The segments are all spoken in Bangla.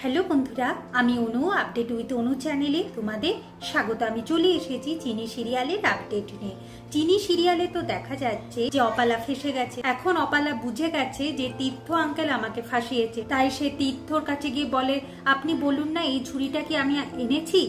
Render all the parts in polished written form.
হ্যালো বন্ধুরা, আমি অনু আপডেট উইথ অনু চ্যানেলে তোমাদের স্বাগত। আমি চলে এসেছি চিনি সিরিয়ালের আপডেট নিয়ে। চিনি সিরিয়ালে তো দেখা যাচ্ছে যে অপালা ফেসে গেছে। এখন অপালা বুঝে গেছে যে তীর্থ আঙ্কেল আমাকে ফাঁসিয়েছে, তাই সে তীর্থর কাছে গিয়ে বলে, আপনি বলুন না এই ঝুড়িটা কি আমি এনেছি?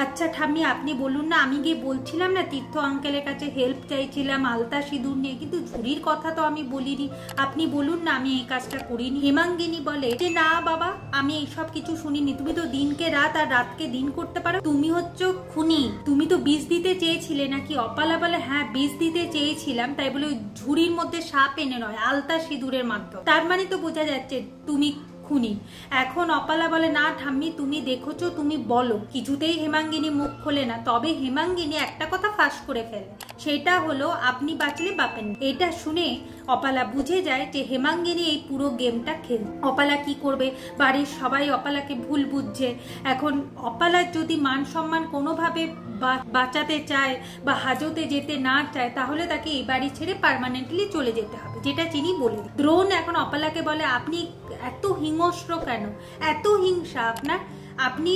আচ্ছা ঠাম্মি, আপনি বলুন না, আমি গিয়ে বলছিলাম না তীর্থ আঙ্কেলের কাছে হেল্প চাইছিলাম আলতা সিঁদুর নিয়ে, কিন্তু ঝুড়ির কথা তো আমি বলিনি। আপনি বলুন না আমি এই কাজটা করিনি। হেমাঙ্গিনী বলে যে না বাবা, আমি এইসব কিছু শুনিনি। তুমি তো দিনকে রাত আর রাতকে দিন করতে পারো। তুমি হচ্ছে খুনি। তুমি তো বিষ দিতে চেয়েছিলে নাকি? অপালা বলে হ্যাঁ, বিষ দিতে চেয়েছিলাম, তাই বলে ওই ঝুড়ির মধ্যে সাপ এনে নয়, আলতা সিঁদুরের মাধ্যমে। তার মানে তো বোঝা যাচ্ছে তুমি খুনি। এখন অপালা বলে না ঠাম্মি, তুমি দেখোছো, তুমি বলো। কিছুতেই হেমাঙ্গিনী মুখ খোলে না। তবে হেমাঙ্গিনী একটা কথা ফাঁস করে ফেলে, সেটা হলো আপনি বাঁচলে বাপেন। এটা শুনে অপালা বুঝে যায় যে হেমাঙ্গিনী এই পুরো গেমটা খেল। অপালা কি করবে? বাড়ির সবাই অপালাকে ভুল বুঝছে। এখন অপালার যদি মান সম্মান কোনোভাবে বাঁচাতে চায় বা হাজতে যেতে না চায়, তাহলে তাকে এই বাড়ি ছেড়ে পার্মানেন্টলি চলে যেতে হবে, যেটা চিনি বলে। দ্রোণ এখন অপালাকে বলে আপনি এত হিংস্র কেন? এত হিংসা আপনার? আপনি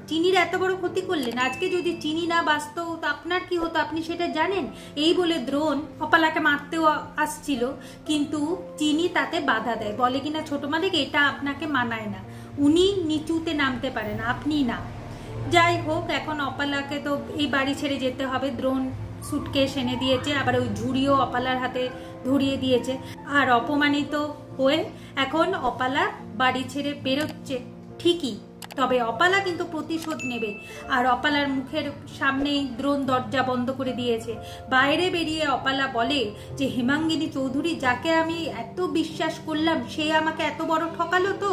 চিনির এত বড় ক্ষতি করলেন। আজকে যদি চিনি না বাঁচতো আপনার কি হতো আপনি সেটা জানেন? এই বলে দ্রোণ অপালাকে মারতেও আসছিল, কিন্তু চিনি তাতে বাধা দেয়, বলে কিনা ছোট মালিক এটা আপনাকে মানায় না, উনি নিচুতে নামতে পারেন, আপনি না। যাই হোক, এখন অপালাকে তো এই বাড়ি ছেড়ে যেতে হবে। দ্রোণ সুটকেস এনে দিয়েছে, আবার ওই ঝুড়িও অপালার হাতে ধরিয়ে দিয়েছে। আর অপমানিত হয়ে এখন অপালা বাড়ি ছেড়ে বেরোচ্ছে ঠিকই, তবে অপালা কিন্তু প্রতিশোধ নেবে। আর অপালার মুখের সামনেই দ্রোণ দরজা বন্ধ করে দিয়েছে। বাইরে বেরিয়ে অপালা বলে যে হেমাঙ্গিনী চৌধুরী, যাকে আমি এত বিশ্বাস করলাম, সে আমাকে এত বড় ঠকালো, তো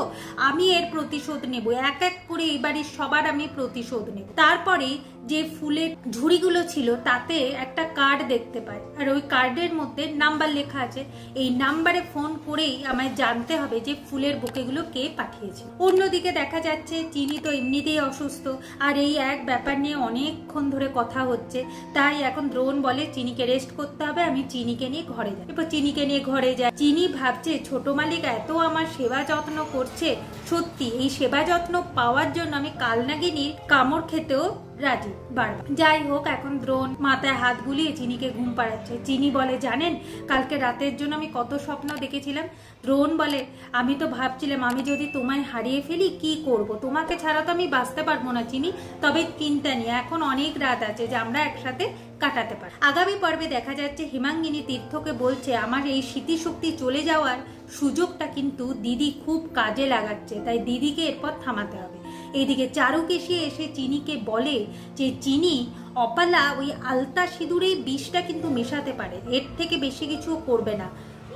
আমি এর প্রতিশোধ নেব। এক এক করে এই বাড়ির সবার আমি প্রতিশোধ নেব। তারপরে যে ফুলের ঝুড়িগুলো ছিল তাতে একটা কার্ড দেখতে পায়, আর ওই কার্ডের মধ্যে নাম্বার লেখা আছে। এই নাম্বারে ফোন করেই আমায় জানতে হবে যে ফুলের বুকেগুলো কে পাঠিয়েছে। অন্যদিকে দেখা যাচ্ছে চিনি তো এমনিতেই অসুস্থ, আর এই এক ব্যাপার নিয়ে অনেকক্ষণ ধরে কথা হচ্ছে। তাই এখন দ্রোণ বলে চিনিকে রেস্ট করতে হবে, আমি চিনিকে নিয়ে ঘরে যাই। এরপর চিনিকে নিয়ে ঘরে যায়। চিনি ভাবছে ছোট মালিক এত আমার সেবা যত্ন করছে, সত্যি এই সেবা যত্ন পাওয়ার জন্য আমি কালনাগিনীর কামড় খেতেও রাজি বারবার। যাই হোক, এখন দ্রোণ মাথায় হাত বুলিয়ে চিনিকে ঘুম পাড়াচ্ছে। চিনি বলে জানেন কালকে রাতের জন্য আমি কত স্বপ্ন দেখেছিলাম? দ্রোণ বলে আমি তো ভাবছিলাম আমি যদি তোমায় হারিয়ে ফেলি কি করব, তোমাকে ছাড়া তো আমি বাঁচতে পারবো না চিনি। তবে চিন্তা নেই, এখন অনেক রাত আছে যে আমরা একসাথে কাটাতে পারি। আগামী পর্বে দেখা যাচ্ছে হেমাঙ্গিনী তীর্থকে বলছে আমার এই স্মৃতিশক্তি চলে যাওয়ার সুযোগটা কিন্তু দিদি খুব কাজে লাগাচ্ছে, তাই দিদিকে এরপর থামাতে হবে। এইদিকে চারুকেশি এসে চিনিকে বলে যে চিনি, অপালা ওই আলতা সিঁদুরেই বিষটা কিন্তু মেশাতে পারে, এর থেকে বেশি কিছু করবে না।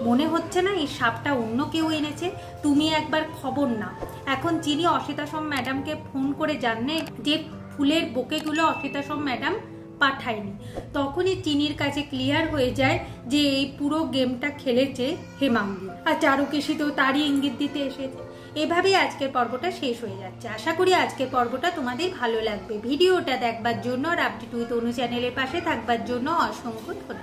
মনে হচ্ছে না এই সাপটা অন্য কেউ এনেছে? তুমি একবার খবর নাও। এখন চিনি অসিতাসম ম্যাডামকে ফোন করে জানে যে ফুলের বোকেগুলো অসিতাসম ম্যাডাম পাঠায়নি। তখনই চিনির কাছে ক্লিয়ার হয়ে যায় যে এই পুরো গেমটা খেলেছে হেমাঙ্গি, আর চারুকেশি তো তারই ইঙ্গিত দিতে এসেছে। এভাবেই আজকের পর্বটা শেষ হয়ে যাচ্ছে। আশা করি আজকের পর্বটা তোমাদের ভালো লাগবে। ভিডিওটা দেখবার জন্য আর আপডেট উইথ অনু চ্যানেলের পাশে থাকবার জন্য অসংখ্য ধন্যবাদ।